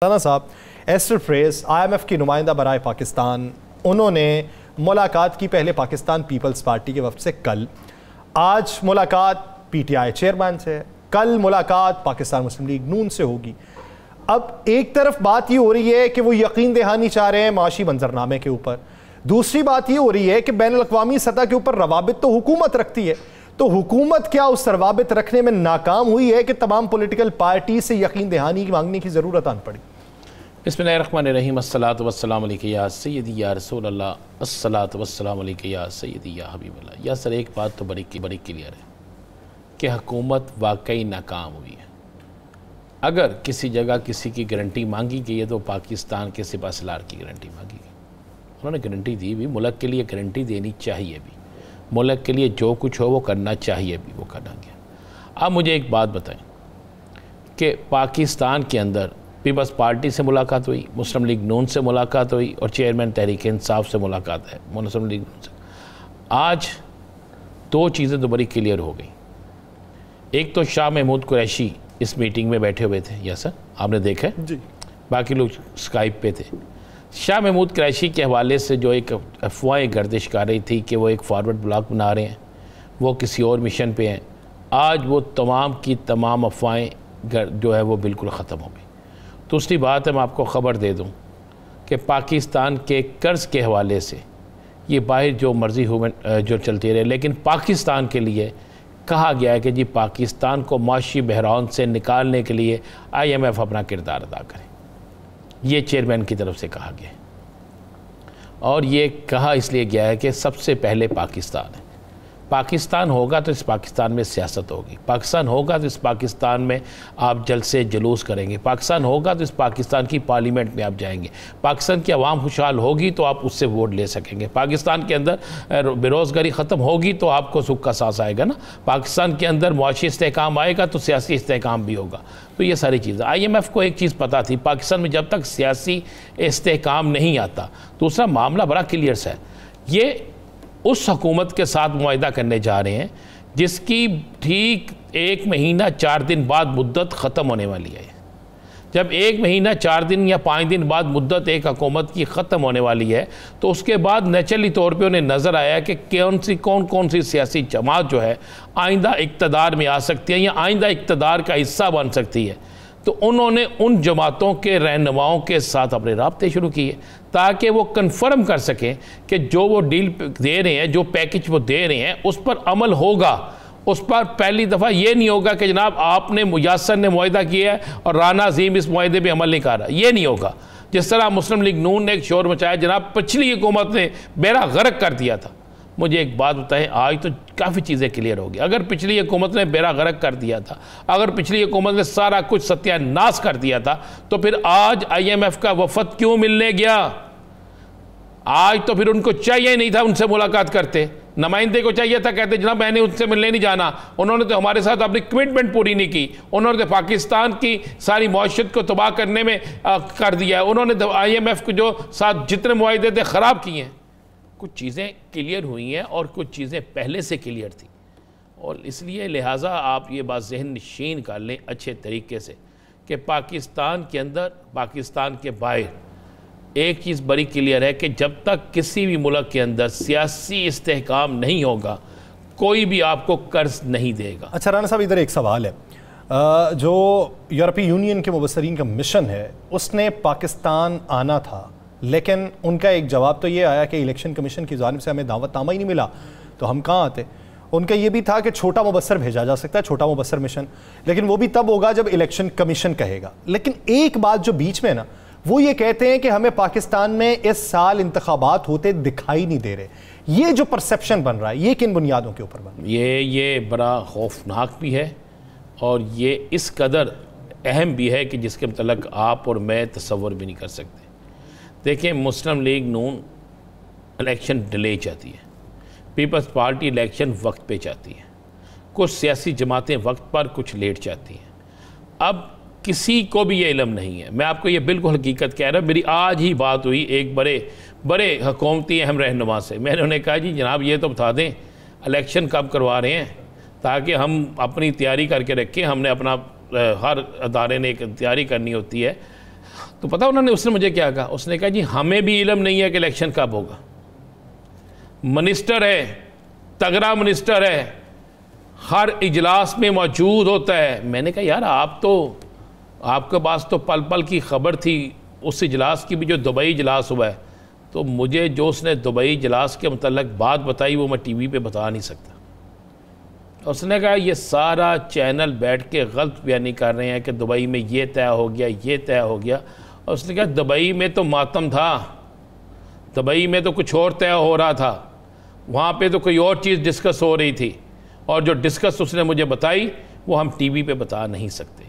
राना साहब, ester fresh IMF की नुमाइंदा बराए पाकिस्तान, उन्होंने मुलाकात की पहले पाकिस्तान पीपल्स पार्टी के वफद से कल। आज मुलाकात PTI चेयरमैन से, कल मुलाकात पाकिस्तान मुस्लिम लीग नून से होगी। अब एक तरफ बात ये हो रही है कि वो यकीन दहानी चाह रहे हैं माशी मंजरनामे के ऊपर, दूसरी बात ये हो रही है कि बैनुल अक़वामी सतह के ऊपर रवाबित तो हुकूमत रखती है, तो हुकूमत क्या उस रवाबित रखने में नाकाम हुई है कि तमाम पॉलिटिकल पार्टी से यकीन दहानी मांगने की ज़रूरत आन पड़ी? बिस्मिल्लाहिर्रहमानिर्रहीम, अस्सलातु वस्सलामु अलैका या सय्यदी या रसूल अल्लाह, अस्सलातु वस्सलामु अलैका या सय्यदी या हबीब अल्लाह। या सर, एक बात तो बड़ी क्लियर है कि हुकूमत वाकई नाकाम हुई है। अगर किसी जगह किसी की गारंटी मांगी गई है तो पाकिस्तान के सिपह सलार की गारंटी मांगी गई। उन्होंने गारंटी दी भी, मुल्क के लिए गारंटी देनी चाहिए भी, मुल्क के लिए जो कुछ हो वो करना चाहिए भी, वो करना गया। अब मुझे एक बात बताएं कि पाकिस्तान के अंदर पीपल्स पार्टी से मुलाकात हुई, मुस्लिम लीग नून से मुलाकात हुई और चेयरमैन तहरीक इंसाफ से मुलाकात है मुस्लिम लीग नून से। आज दो चीज़ें तो बड़ी क्लियर हो गई। एक तो शाह महमूद कुरैशी इस मीटिंग में बैठे हुए थे, यस सर, आपने देखा है जी, बाकी लोग स्काइप पे थे। शाह महमूद कुरैशी के हवाले से जो एक अफवाहें गर्दिश कर रही थी कि वो एक फॉरवर्ड ब्लॉक बना रहे हैं, वो किसी और मिशन पे हैं, आज वो तमाम की तमाम अफवाहें जो है वो बिल्कुल ख़त्म हो गई। दूसरी बात है, मैं आपको ख़बर दे दूं कि पाकिस्तान के कर्ज़ के हवाले से ये बाहर जो मर्ज़ी हो जो चलती रहे, लेकिन पाकिस्तान के लिए कहा गया है कि जी पाकिस्तान को माशी बहरान से निकालने के लिए IMF अपना किरदार अदा करे। ये चेयरमैन की तरफ से कहा गया है और ये कहा इसलिए गया है कि सबसे पहले पाकिस्तान है। पाकिस्तान होगा तो इस पाकिस्तान में सियासत होगी, पाकिस्तान होगा तो इस पाकिस्तान में आप जलसे जुलूस करेंगे, पाकिस्तान होगा तो इस पाकिस्तान की पार्लियामेंट में आप जाएंगे, पाकिस्तान की आवाम खुशहाल होगी तो आप उससे वोट ले सकेंगे, पाकिस्तान के अंदर बेरोज़गारी ख़त्म होगी तो आपको सुख का सांस आएगा ना, पाकिस्तान के अंदर मुआशी इस्तेहकाम आएगा तो सियासी इस्तेहकाम भी होगा। तो ये सारी चीज़ें IMF को एक चीज़ पता थी, पाकिस्तान में जब तक सियासी इस्तेहकाम नहीं आता। दूसरा मामला बड़ा क्लियर सा है, ये उस हुकूमत के साथ मुआहिदा करने जा रहे हैं जिसकी ठीक 1 महीना 4 दिन बाद मुद्दत ख़त्म होने वाली है। जब 1 महीना 4 दिन या 5 दिन बाद मुद्दत एक हुकूमत की ख़त्म होने वाली है तो उसके बाद नेचुरली तौर पे उन्हें नज़र आया कि कौन सी सियासी जमात जो है आइंदा इक़्तिदार में आ सकती है या आइंदा इक़्तिदार का हिस्सा बन सकती है। तो उन्होंने उन जमातों के रहनुमाओं के साथ अपने राब्ते शुरू किए ताकि वो कन्फर्म कर सकें कि जो वो डील दे रहे हैं, जो पैकेज वो दे रहे हैं, उस पर अमल होगा। उस पर पहली दफ़ा ये नहीं होगा कि जनाब आपने यासर ने मुआहिदा किया है और राना अजीम इस मुआहिदे पर अमल नहीं कर रहा, ये नहीं होगा। जिस तरह मुस्लिम लीग नून ने एक शोर मचाया, जनाब पिछली हुकूमत ने बेड़ा गर्क कर दिया था। मुझे एक बात बताएं, आज तो काफ़ी चीज़ें क्लियर होगी। अगर पिछली हुकूमत ने बेड़ा गर्क कर दिया था, अगर पिछली हुकूमत ने सारा कुछ सत्यानाश कर दिया था, तो फिर आज IMF का वफद क्यों मिलने गया? आज तो फिर उनको चाहिए नहीं था उनसे मुलाकात करते, नुमाइंदे को चाहिए था, कहते जनाब मैंने उनसे मिलने नहीं जाना। उन्होंने तो हमारे साथ अपनी कमिटमेंट पूरी नहीं की, उन्होंने तो पाकिस्तान की सारी मौशत को तबाह करने में कर दिया है, उन्होंने तो IMF को जो साथ जितने मुआहिदे थे ख़राब किए हैं। कुछ चीज़ें क्लियर हुई हैं और कुछ चीज़ें पहले से क्लियर थी, और इसलिए लिहाजा आप ये बात जहन नशीन कर लें अच्छे तरीके से कि पाकिस्तान के अंदर, पाकिस्तान के बाहर एक चीज़ बड़ी क्लियर है कि जब तक किसी भी मुल्क के अंदर सियासी इस्तेहकाम नहीं होगा कोई भी आपको कर्ज नहीं देगा। अच्छा राना साहब, इधर एक सवाल है, जो यूरोपीय यूनियन के मुबसरीन का मिशन है उसने पाकिस्तान आना था, लेकिन उनका एक जवाब तो ये आया कि इलेक्शन कमीशन की जानिब से हमें दावतनामा ही नहीं मिला तो हम कहाँ आते। उनका ये भी था कि छोटा मुबसर भेजा जा सकता है, छोटा मुबसर मिशन, लेकिन वो भी तब होगा जब इलेक्शन कमीशन कहेगा। लेकिन एक बात जो बीच में ना, वो ये कहते हैं कि हमें पाकिस्तान में इस साल इंतखाबात होते दिखाई नहीं दे रहे। ये जो परसेप्शन बन रहा है ये किन बुनियादों के ऊपर बन रहा है? ये बड़ा खौफनाक भी है और ये इस कदर अहम भी है कि जिसके मतलब आप और मैं तसव्वुर भी नहीं कर सकते। देखिए, मुस्लिम लीग नून इलेक्शन डिले चाहती है, पीपल्स पार्टी इलेक्शन वक्त पे चाहती है, कुछ सियासी जमातें वक्त पर, कुछ लेट चाहती हैं। अब किसी को भी ये इल्म नहीं है, मैं आपको ये बिल्कुल हकीकत कह रहा हूँ। मेरी आज ही बात हुई एक बड़े हुकूमती अहम रहनुमा से। मैंने उन्हें कहा जी जनाब ये तो बता दें इलेक्शन कब करवा रहे हैं ताकि हम अपनी तैयारी करके रखें। हमने अपना हर अदारे ने एक तैयारी करनी होती है तो पता उन्होंने उसने मुझे क्या कहा, उसने कहा जी हमें भी इल्म नहीं है कि इलेक्शन कब होगा। मिनिस्टर है, तगड़ा मिनिस्टर है, हर इजलास में मौजूद होता है। मैंने कहा यार आपके पास तो पल पल की खबर थी उस इजलास की भी जो दुबई इजलास हुआ है, तो मुझे जो उसने दुबई इजलास के मतलब बात बताई वो मैं टीवी पे बता नहीं सकता। उसने कहा ये सारा चैनल बैठ के गलत बयानी कर रहे हैं कि दुबई में ये तय हो गया, ये तय हो गया। और उसने कहा दुबई में तो मातम था, दुबई में तो कुछ और तय हो रहा था, वहाँ पे तो कोई और चीज़ डिस्कस हो रही थी, और जो डिस्कस उसने मुझे बताई वो हम टीवी पे बता नहीं सकते।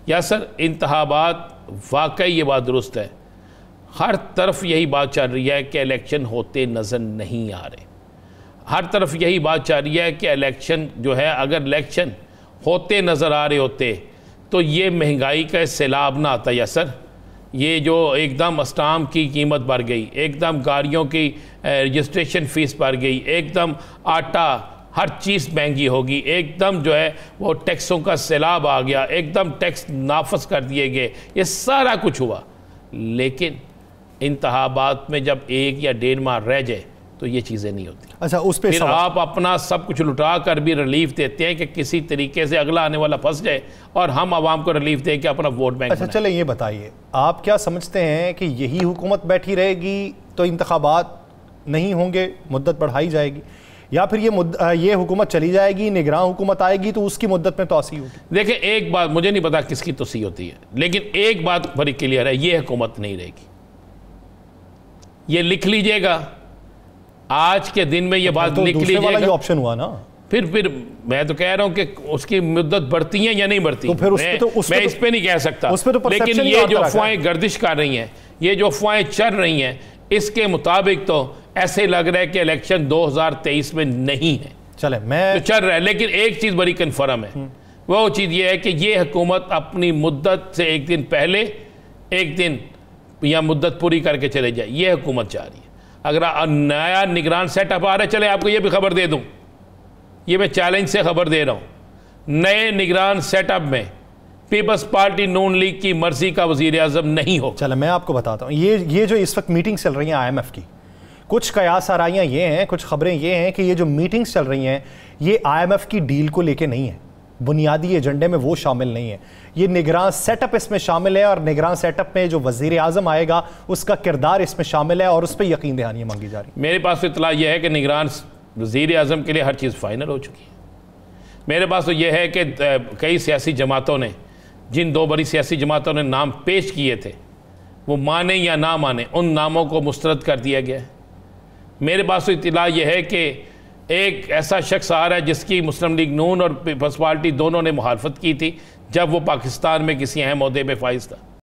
या सर इंतखाबात वाकई ये बात दुरुस्त है, हर तरफ यही बात चल रही है कि इलेक्शन होते नज़र नहीं आ रहे, हर तरफ यही बात चल रही है कि इलेक्शन जो है, अगर इलेक्शन होते नज़र आ रहे होते तो ये महंगाई का सैलाब ना आता। या सर ये जो एकदम स्टाम्प की कीमत बढ़ गई, एकदम गाड़ियों की रजिस्ट्रेशन फ़ीस बढ़ गई, एकदम आटा हर चीज़ महंगी होगी, एकदम जो है वो टैक्सों का सैलाब आ गया, एकदम टैक्स नाफज कर दिए गए, ये सारा कुछ हुआ। लेकिन इंतखाबात में जब 1 या 1.5 माह रह जाए तो ये चीज़ें नहीं होती। अच्छा, उस पे फिर आप अपना सब कुछ लुटा कर भी रिलीफ देते हैं कि किसी तरीके से अगला आने वाला फंस जाए और हम आवाम को रिलीफ दे के अपना वोट बैंक। अच्छा चले ये बताइए, आप क्या समझते हैं कि यही हुकूमत बैठी रहेगी तो इंतखाबात नहीं होंगे, मुद्दत बढ़ाई जाएगी, या फिर ये हुकूमत चली जाएगी, निगरान हुकूमत आएगी तो उसकी मुद्दत में तोसी होगी? देखिए एक बात, मुझे नहीं पता किसकी तोसी होती है, लेकिन एक बात बड़ी क्लियर है, ये हुकूमत नहीं रहेगी। ये लिख लीजिएगा, आज के दिन में ये बात तो लिख लीजिएगा। ये ऑप्शन हुआ ना, फिर मैं तो कह रहा हूं कि उसकी मुद्दत बढ़ती है या नहीं बढ़ती, तो फिर मैं इस पे नहीं कह सकता। लेकिन ये जो अफवाहें गर्दिश कर रही हैं, ये जो अफवाहें चल रही हैं, इसके मुताबिक तो ऐसे लग रहा है कि इलेक्शन 2023 में नहीं है। चले मैं तो चल रहा है, लेकिन एक चीज बड़ी कन्फर्म है, वो चीज ये है कि ये हुकूमत अपनी मुद्दत से एक दिन पहले, एक दिन या मुद्दत पूरी करके चले जाए, ये हुकूमत चाह रही है। अगर नया निगरान सेटअप आ रहा है, चले आपको ये भी खबर दे दूं, ये मैं चैलेंज से खबर दे रहा हूं, नए निगरान सेटअप में पीपल्स पार्टी नून लीग की मर्जी का वजीर आजम नहीं हो। चलो मैं आपको बताता हूँ, ये जो इस वक्त मीटिंग चल रही है IMF की, कुछ कयास आराइयाँ ये हैं, कुछ खबरें ये हैं कि ये जो मीटिंग्स चल रही हैं ये IMF की डील को लेके नहीं है, बुनियादी एजेंडे में वो शामिल नहीं है, ये निगरान सेटअप इसमें शामिल है, और निगरान सेटअप में जो वजीर आजम आएगा उसका किरदार इसमें शामिल है, और उस पर यकीन दहानी मांगी जा रही है। मेरे पास तो इतला यह है कि निगरान वजीर आजम के लिए हर चीज़ फाइनल हो चुकी है। मेरे पास तो यह है कि कई सियासी जमातों ने, जिन 2 बड़ी सियासी जमातों ने नाम पेश किए थे, वो माने या ना माने, उन नामों को मुस्तरद कर दिया गया है। मेरे पास तो इत्तला यह है कि एक ऐसा शख्स आ रहा है जिसकी मुस्लिम लीग नून और पीपल्स पार्टी दोनों ने मुखालफत की थी जब वो पाकिस्तान में किसी अहम ओहदे पे फाइज था।